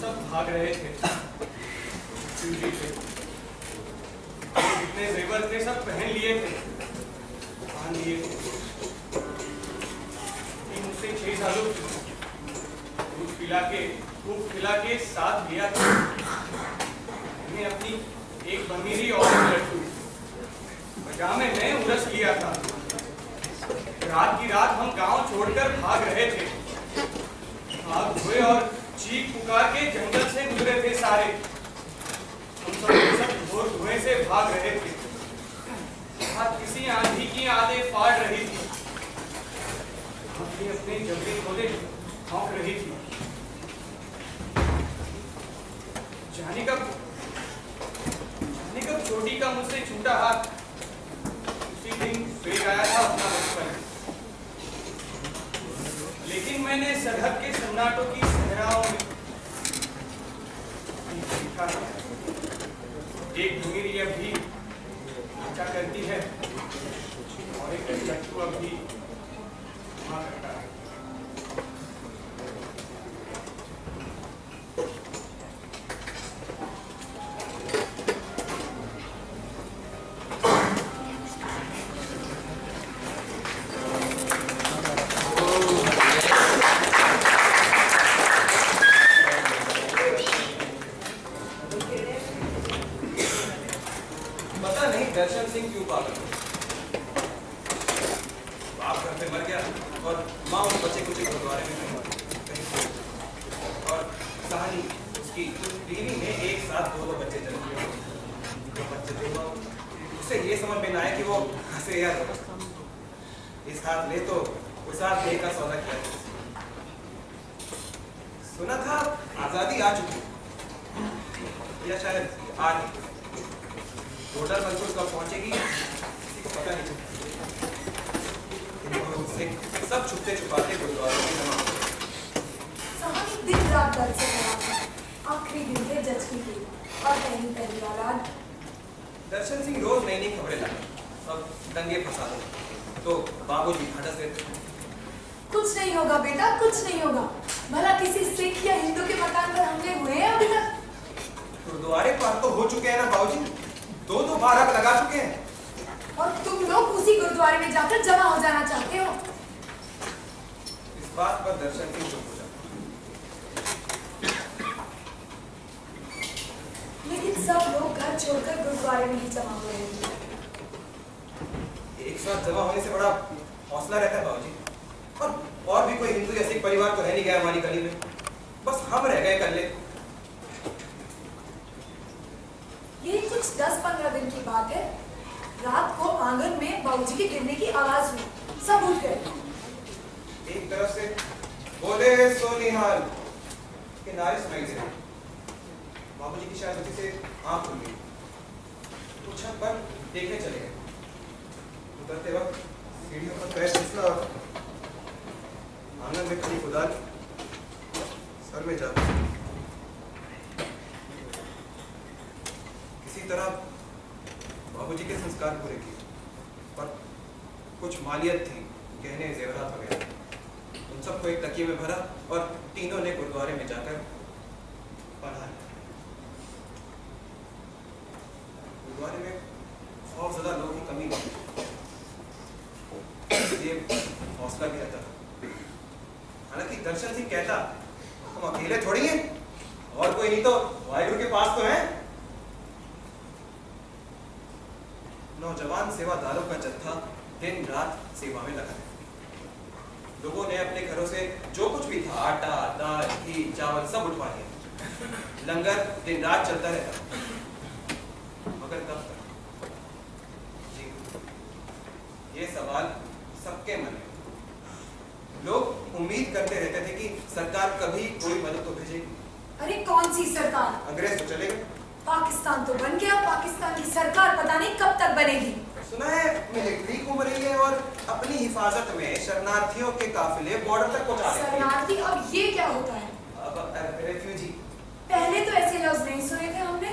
सब भाग रहे थे। जितने जेवर थे सब पहन लिए थे, बांध लिए थे। मुझसे 6 सालों दूध पिला के साथ लिया था। मैंने अपनी एक बमीरी और लड्डू पजामे में उलझ लिया था। रात की रात हम गांव छोड़कर भाग रहे थे। भाग हुए और चीख पुकार के जंगल से गुजरे थे सारे। हम सब घोर धुएं से भाग रहे थे। किसी आंधी की आंखें फाड़ रही थी। अपने जबड़े खोले भौंक रही थी। जाने कब छोटी का मुझसे छूटा हाथ उसी दिन फेंक आया था अपना बचपन। लेकिन मैंने सरहद के सन्नाटों की सहराओं में देखा एक भूमिरी अब भी अच्छा करती है और एक लट्टू अब भी वहां करता है। दर्शन सिंह क्यों पागल? बाप घर पे मर गया और माँ उस बच्चे को गुरुद्वारे में और कहानी उसकी बीवी ने एक साथ दो बच्चे जन्म दिए। तो बच्चे देखो उसे ये समझ में ना आए कि वो हंसे या इस हाथ ले तो उस हाथ ले का सौदा किया। सुना था आजादी आ चुकी या शायद आ नहीं। टोटल मंसूर कब पहुंचेगी किसी को पता नहीं चलता। सब छुपते छुपाते गुरुद्वारे में जमा साहब दिन रात दर्द से लड़ा था। आखिरी दिन थे जज की थी और पहली औलाद। दर्शन सिंह रोज नई नई खबरें लाते। अब दंगे फसाद तो बाबूजी भड़स देते। कुछ नहीं होगा बेटा, कुछ नहीं होगा। भला किसी सिख या हिंदू के मकान पर हमले हुए हैं अभी तक? गुरुद्वारे पर तो हो चुके हैं ना बाबूजी, दो बार आप लगा चुके हैं। और तुम लोग उसी गुरुद्वारे में जाकर जमा हो जाना चाहते हो। इस बात पर दर्शन सिंह चुप हो जाते। लेकिन सब लोग घर छोड़कर गुरुद्वारे में ही जमा हो रहे हैं। एक साथ जमा होने से बड़ा हौसला रहता है बाबूजी। और भी कोई हिंदू या सिख परिवार तो है नहीं गया हमारी गली में। बस हम रह गए कल्ले। ये कुछ 10-15 दिन की बात है। रात को आंगन में बाबूजी के गिरने की आवाज हुई। सब उठ गए। एक तरफ से बोले सोनिहाल के नारे सुनाई दे रहे। बाबूजी की शायद उसी से आंख खुल गई। तो छत पर देखने चले गए। उतरते वक्त सीढ़ियों पर पैर फिसला और आंगन में खड़ी कुदाल सर में जा किसी तरह बाबूजी के संस्कार पूरे किए। पर कुछ मालियत थी, गहने जेवरात वगैरह, उन सबको एक तकिए में भरा और तीनों ने गुरुद्वारे में जाकर पढ़ा। गुरुद्वारे में खौफजदा लोगों की कमी नहीं, इसलिए हौसला भी रहता था। हालांकि दर्शन सिंह कहता हम अकेले थोड़ी हैं, और कोई नहीं तो वाहिगुरु के पास तो है। नौजवान सेवादारों का जत्था दिन रात सेवा में लगा है। लोगों ने अपने घरों से जो कुछ भी था, आटा, दाल, घी, चावल सब उठवा लिया। लंगर दिन रात चलता रहता। मगर कब तक? जी, ये सवाल सबके मन में। लोग उम्मीद करते रहते थे कि सरकार कभी कोई मदद तो भेजेगी। अरे कौन सी सरकार? अंग्रेज तो चले गए। पाकिस्तान तो बन गया। पाकिस्तान की सरकार पता नहीं कब तक बनेगी। सुना है मिलिट्री घूम रही है और अपनी हिफाजत में शरणार्थियों के काफिले बॉर्डर तक पहुंचा रही है। शरणार्थी? अब ये क्या होता है? अब रेफ्यूजी। पहले तो ऐसे लफ्ज नहीं सुने थे हमने।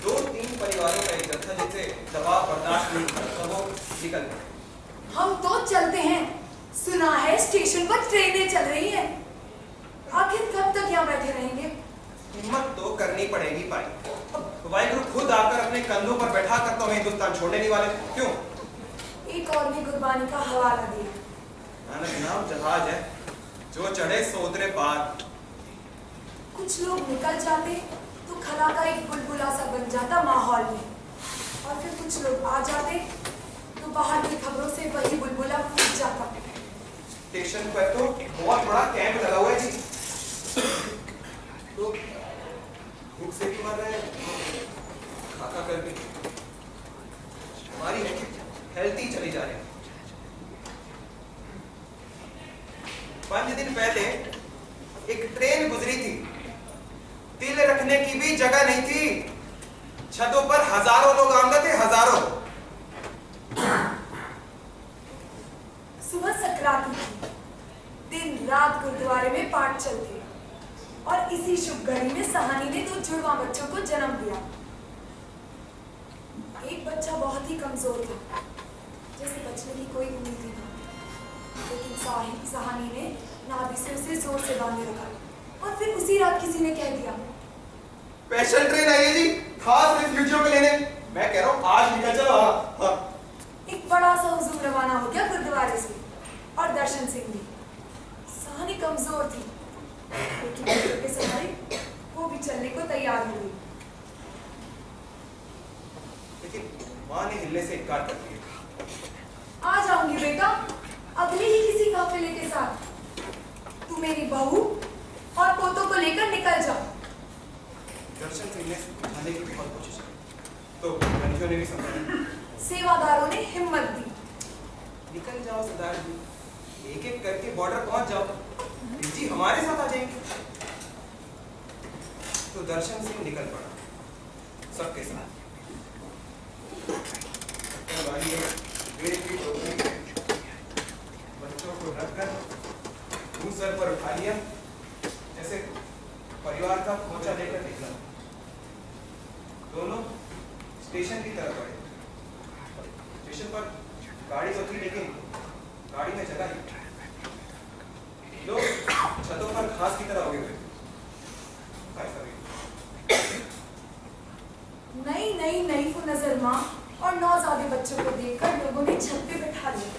2-3 परिवारों का एक जत्था जिसे दबाव बर्दाश्त नहीं करता वो निकल गए। हम तो चलते हैं। सुना है स्टेशन पर ट्रेनें चल रही हैं। आखिर कब तक यहाँ बैठे वाहिगुरु खुद आकर अपने कंधों पर बैठा कर तो हमें हिंदुस्तान छोड़ने नहीं वाले। क्यों? एक और भी कुर्बानी का हवाला दिया। नानक नाम जहाज है, जो चढ़े सो उतरे पार। कुछ लोग निकल जाते तो खला का एक बुलबुला सा बन जाता माहौल में, और फिर कुछ लोग आ जाते तो बाहर की खबरों से वही बुलबुला फूट जाता। स्टेशन पर तो बहुत बड़ा कैंप लगा हुआ है जी। तो भूख से भी मर रहे हैं, खाका करके हमारी हेल्थी चली जा रही है। 5 दिन पहले एक ट्रेन गुजरी थी, तिल रखने की भी जगह नहीं थी। छतों पर हजारों लोग आमदे थे, हजारों। सुबह सकराती थी, दिन रात गुरुद्वारे में पाठ चलते, और इसी शुभ घड़ी में सहानी ने 2 जुड़वा बच्चों को जन्म दिया। एक बच्चा बहुत ही कमजोर था, जैसे बचने की कोई उम्मीद ही नहीं, लेकिन सहानी ने नाभि से उसे जोर से बांधे रखा, और फिर उसी रात किसी ने कह दिया, स्पेशल ट्रेन आई है जी, खास रिफ्यूजियों को लेने। मैं कह रहा हूँ आज निकल चलो। हाँ। एक बड़ा सा हुजूम रवाना हो गया गुरुद्वारे से, और दर्शन सिंह भी। सहानी कमजोर थी, लेकिन बच्चों के सहारे वो भी चलने को तैयार हो गई। लेकिन माँ ने हिलने से इनकार कर दिया। आ जाऊंगी बेटा, अगले ही किसी काफिले के साथ। तू मेरी बहू और पोतों को लेकर निकल जा। दर्शन सिंह ने समझाने की बहुत कोशिश की, तो बंदियों ने भी समझाया। सेवादारों ने हिम्मत दी। निकल जाओ सरदार जी, एक एक करके बॉर्डर पहुंच जाओ, जी हमारे साथ आ जाएंगे। तो दर्शन सिंह निकल पड़ा सबके साथ। बच्चों को रखकर मुंह सर पर उठा लिया, जैसे परिवार का खोचा लेकर निकला। दोनों स्टेशन की तरफ बढ़े। स्टेशन पर गाड़ी तो थी, लेकिन गाड़ी में जगह नहीं। लोग छतों पर घास की तरह उगे हुए। नई नई नई नजर माँ और नौजादे बच्चों को देखकर लोगों ने छत पे बैठा लिया।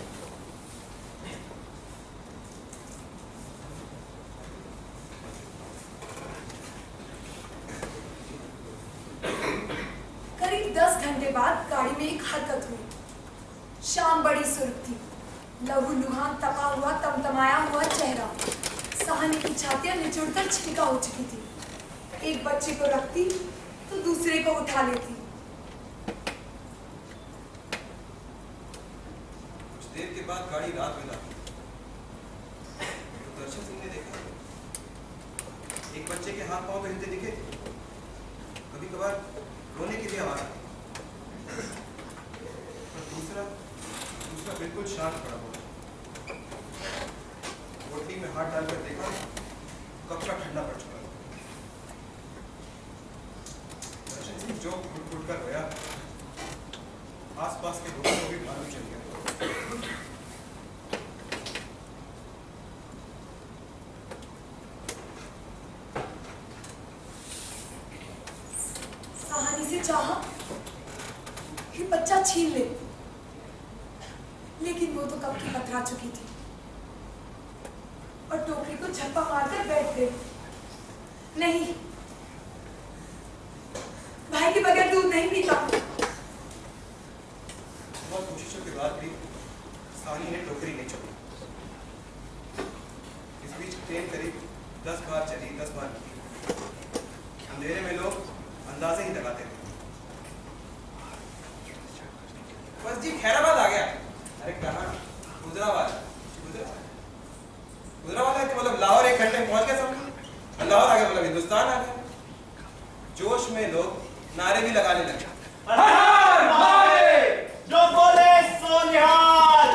करीब 10 घंटे बाद गाड़ी में एक हरकत हुई। शाम बड़ी सुर्ख थी, लहूलुहान तपा हुआ तमतमाया हुआ चेहरा, सहानी की छातियां निचुड़कर छिलका हो चुकी थी। एक बच्चे को रखती तो दूसरे को उठा लेती। कुछ देर के बाद गाड़ी रात में लाती। तो दर्शन सिंह ने देखा एक बच्चे के हाथ पांव हिलते दिखे, कभी कभार रोने की भी आवाज आती, और दूसरा बिल्कुल शांत पड़ा हुआ। रोटी में हाथ डालकर देखा, कपड़ा ठंडा पड़ चुका। दर्शन सिंह जो घुट कर रोया, आसपास के लोगों को भी मालूम चल गया। सहानी से चाहा कि बच्चा छीन ले, लेकिन वो तो कब की पथरा चुकी थी, और टोकरी को झप्पा मारकर बैठ गई। नहीं, भाई के बगैर दूध नहीं पीता। बहुत कोशिशों के बाद भी सहानी ने टोकरी नहीं छोड़ी। इस बीच ट्रेन करीब 10 बार चली, 10 बार रुकी। अंधेरे में लोग अंदाजे ही लगाते थे, बस जी खैराबाद आ गया। अरे कहाँ? गुजराबाद है कि मतलब लाहौर 1 घंटे में पहुंच गया समझ। लाहौर आ गया मतलब हिंदुस्तान आ गया। जोश में लोग नारे भी लगाने लगे। जो बोले सो निहाल।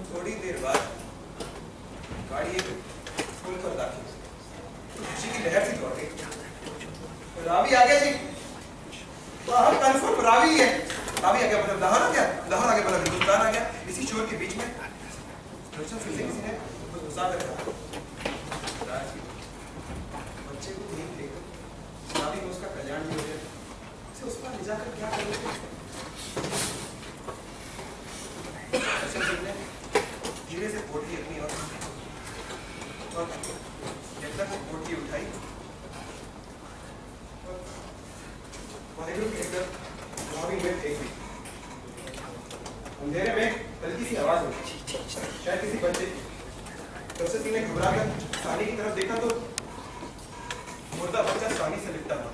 थोड़ी देर बाद गाड़ी एक पुल पर दाखिल हुई। खुशी की लहर सी दौड़ गई। रावी आ गया जी। हम कंफर्म रावी है। रावी आ गया मतलब लाहौर आ गया, लाहौर आ गया मतलब हिंदुस्तान आ गया। इसी शोर के बीच में दर्शन सिंह से किसी ने गुस्सा कर कहा, बच्चे को नहीं लेकर रावी में उसका कल्याण भी हो जाए। जाकर क्या करोगे? दर्शन सिंह ने धीरे से पोटली अपनी और जब तक वो पोटली उठाई और वाहिगुरु कहकर स्वामी में फेंक दी। अंधेरे में हल्की सी आवाज हुई, शायद किसी बच्चे की। दर्शन सिंह ने घबराकर सानी की तरफ देखा तो मुर्दा बच्चा सानी से लिपटा हुआ।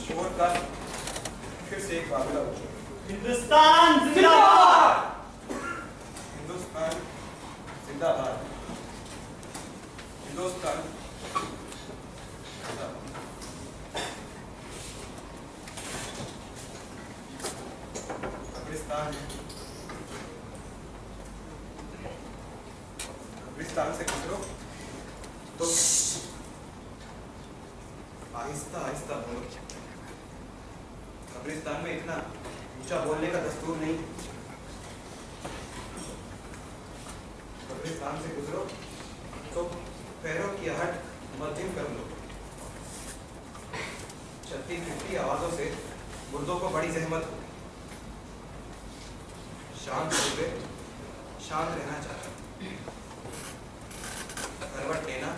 शोर का फिर से एक वाबला उठा। हिंदुस्तान जिंदाबाद! हिंदुस्तान जिंदाबाद! हिंदुस्तान जिंदाबाद! कब्रिस्तान से गुजरो तो आहिस्ता आहिस्ता बोलो। कब्रिस्तान में इतना ऊंचा बोलने का दस्तूर नहीं। कब्रिस्तान से गुजरो तो पैरों की आहट मध्यम कर लो। चलती फिरती आवाजों से मुर्दों को बड़ी जहमत हो। शांत हो गए, शांत रहना चाहता। करवट लेना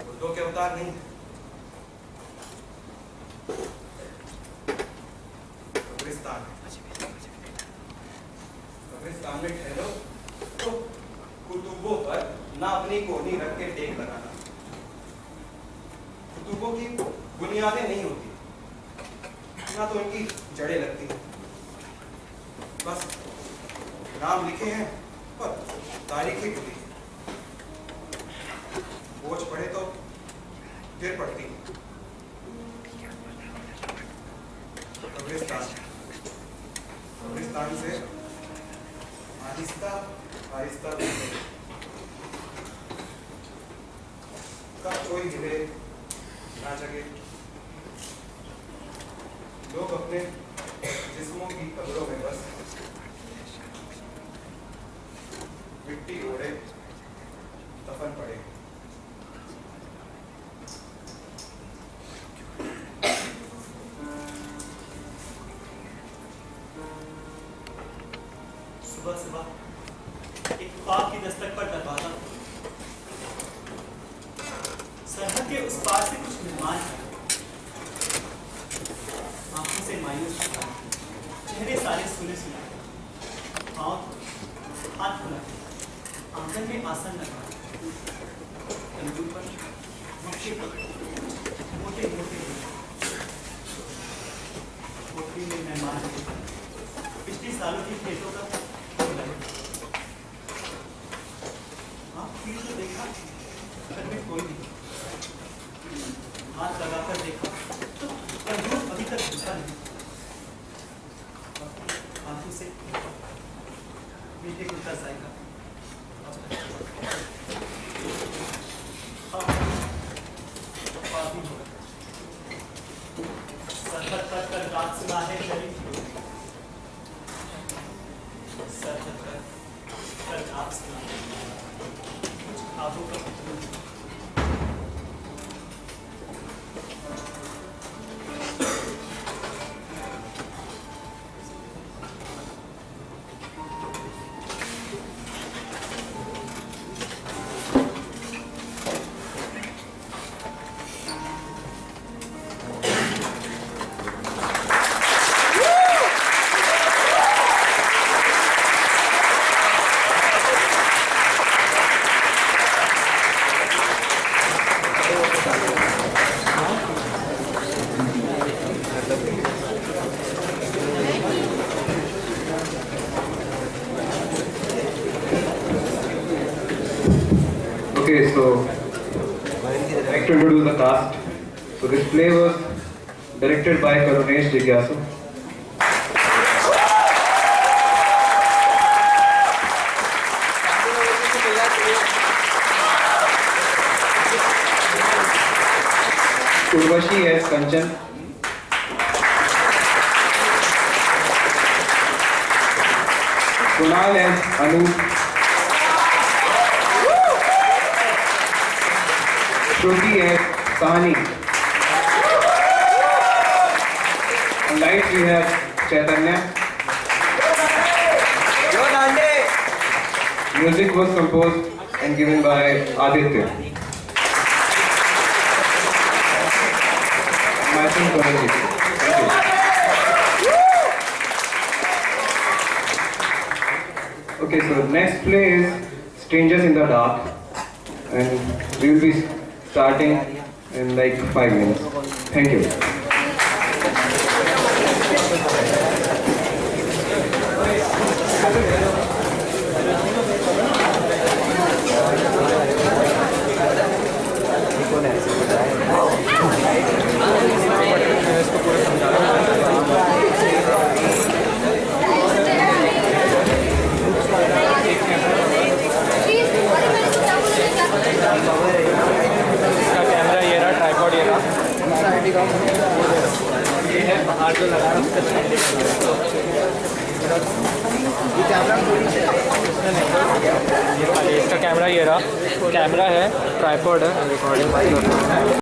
मुर्दों के अवतार नहीं। कब्रिस्तान में ठहरो तो कुतुबों पर ना अपनी कोहनी रख के टेक लगाना। कुतुबों की बुनियादें नहीं होती, ना तो उनकी जड़ें लगती हैं। बस नाम लिखे हैं पर तारीखें खुली। बोझ पड़े तो गिर पड़ती। कब्रिस्तान से आहिस्ता आहिस्ता कब कोई हिले ना जगे। लोग अपने जिस्मों की कब्रों में बस मिट्टी ओढ़े दफन पड़े। सुबह सुबह एक ख्वाब की दस्तक पर दरवाजा। सरहद के उस पार से कुछ मेहमान आंखों से मायूस, चेहरे सारे सुने सुनाए, हाथ खुला, आंगन में आसन लगा, तंदूर पर मक्खी मोटे मोटे कोठरी में मेहमान पिछले सालों की खेतों का तो देखा घर में कोई नहीं। हाथ लगाकर देखा तो तंदूर अभी तक घुसा नहीं। आंखों से मीठे गुड़ का जायका। सरहद पर कर रात सुना है चली, सरहद पर कर रात सुना कुछ ख्वाबों का Okay, so I'd like to introduce the cast. So this play was directed by Karunesh Jigyasu. Urvashi as Kanchan. Kunal as Anup. Shruti and Sahani. On lights we have Chaitanya. Music was composed and given by Aditya. Matching Karanjit. Thank you. Okay, so next play is Strangers in the Dark, and we will be starting in like 5 minutes. Thank you. इसका camera ये रहा, tripod ये रहा, ये है बाहर जो लगा रहा हूँ उसका साइड इसका कैमरा ये रहा, कैमरा है, ट्राइपॉड है, रिकॉर्डिंग